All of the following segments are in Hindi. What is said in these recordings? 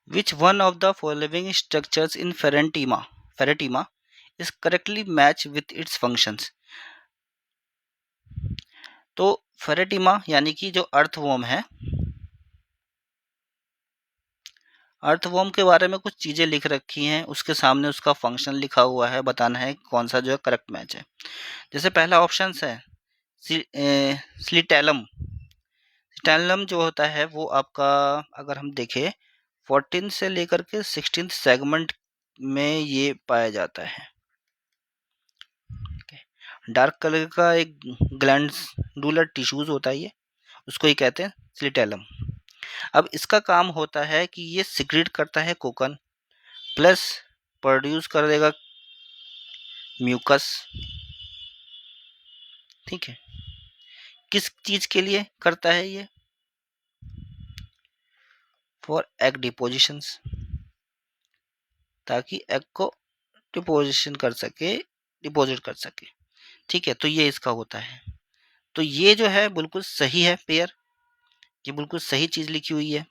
Which one of the following structures in Pheretima is correctly match with its functions. तो फेरेटिमा यानी कि जो अर्थवॉर्म है, अर्थवॉर्म के बारे में कुछ चीज़ें लिख रखी हैं, उसके सामने उसका फंक्शन लिखा हुआ है, बताना है कौन सा जो है करेक्ट मैच है। जैसे पहला ऑप्शन है स्लिटैलम। स्लिटैलम जो होता है वो आपका, अगर हम देखें 14 से लेकर के 16 सेगमेंट में ये पाया जाता है। डार्क कलर का एक ग्लैंडुलर टिश्यूज होता है ये, उसको ही कहते हैं स्लिटैलम। अब इसका काम होता है कि ये सिक्रीट करता है कोकन, प्लस प्रोड्यूस कर देगा म्यूकस। ठीक है, किस चीज के लिए करता है ये? फॉर एग डिपोजिशंस, ताकि एग को डिपोजिशन कर सके, डिपॉजिट कर सके। ठीक है, तो ये इसका होता है। तो ये जो है बिल्कुल सही है पेयर, ये बिल्कुल सही चीज लिखी हुई है।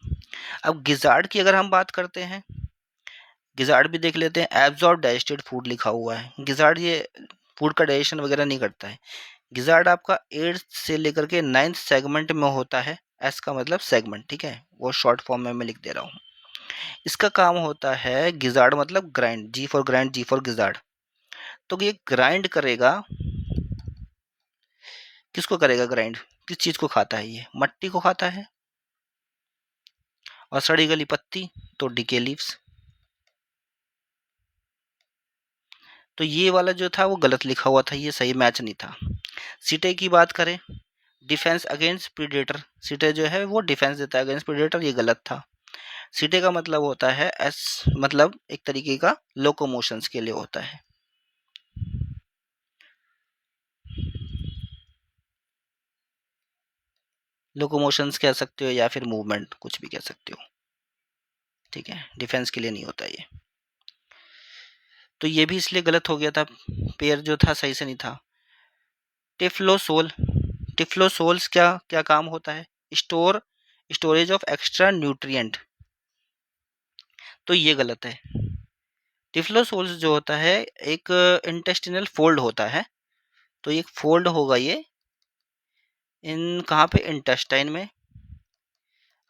अब गिजार्ड की अगर हम बात करते हैं, गिजार्ड भी देख लेते हैं। एब्जॉर्ब डाइजेस्टेड फूड लिखा हुआ है। गिजार्ड ये फूड का डाइजेशन वगैरह नहीं करता है। गिजार्ड आपका 8 से लेकर के 9 सेगमेंट में होता है। एस का मतलब सेगमेंट, ठीक है, वो शॉर्ट फॉर्म में मैं लिख दे रहा हूँ। इसका काम होता है गिजार्ड मतलब grind, G for grind, G for gizzard. तो ये ग्राइंड करेगा, किसको करेगा ग्राइंड? किस चीज को खाता है ये? मट्टी को खाता है। और सड़ी गली पत्ती तो डिके लीव्स। तो ये वाला जो था वो गलत लिखा हुआ था, ये सही मैच नहीं था। सीटे की बात करें, डिफेंस अगेंस्ट प्रीडेटर, सीटे जो है वो डिफेंस देता है अगेंस्ट प्रीडेटर, ये गलत था। सीटे का मतलब होता है एस, मतलब एक तरीके का लोकोमोशंस के लिए होता है। लोकोमोशंस कह सकते हो या फिर मूवमेंट, कुछ भी कह सकते हो। ठीक है, डिफेंस के लिए नहीं होता ये। तो ये भी इसलिए गलत हो गया था, पेयर जो था सही से नहीं था। टिफ्लोसोल, टिफ्लोसोल्स क्या क्या काम होता है? स्टोरेज ऑफ एक्स्ट्रा न्यूट्रिएंट, तो ये गलत है। टिफ्लोसोल्स जो होता है एक इंटेस्टिनल फोल्ड होता है, तो एक फोल्ड होगा ये इन कहाँ पे? इंटेस्टाइन में।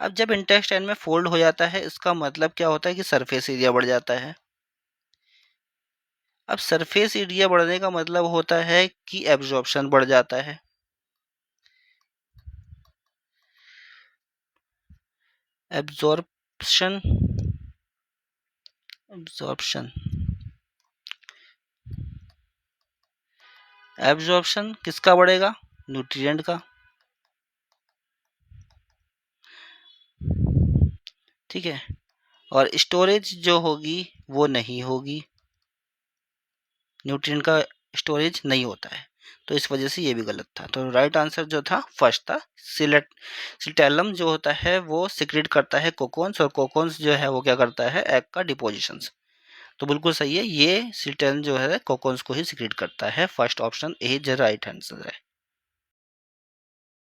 अब जब इंटेस्टाइन में फोल्ड हो जाता है, इसका मतलब क्या होता है कि सरफेस एरिया बढ़ जाता है। अब सरफेस एरिया बढ़ने का मतलब होता है कि एब्जॉर्प्शन बढ़ जाता है। एब्जॉर्प्शन, एब्जॉर्प्शन, एब्जॉर्प्शन किसका बढ़ेगा? न्यूट्रिएंट का। ठीक है, और स्टोरेज जो होगी वो नहीं होगी, न्यूट्रिएंट का स्टोरेज नहीं होता है, तो इस वजह से ये भी गलत था। तो राइट आंसर जो था फर्स्ट था। सिलेटैलम जो होता है वो सिक्रेट करता है कोकोन्स, और कोकोन्स जो है वो क्या करता है? एग का डिपोजिशंस। तो बिल्कुल सही है, ये सिलेटैलम जो है कोकोन्स को ही सिक्रेट करता है। फर्स्ट ऑप्शन ए ज राइट आंसर है।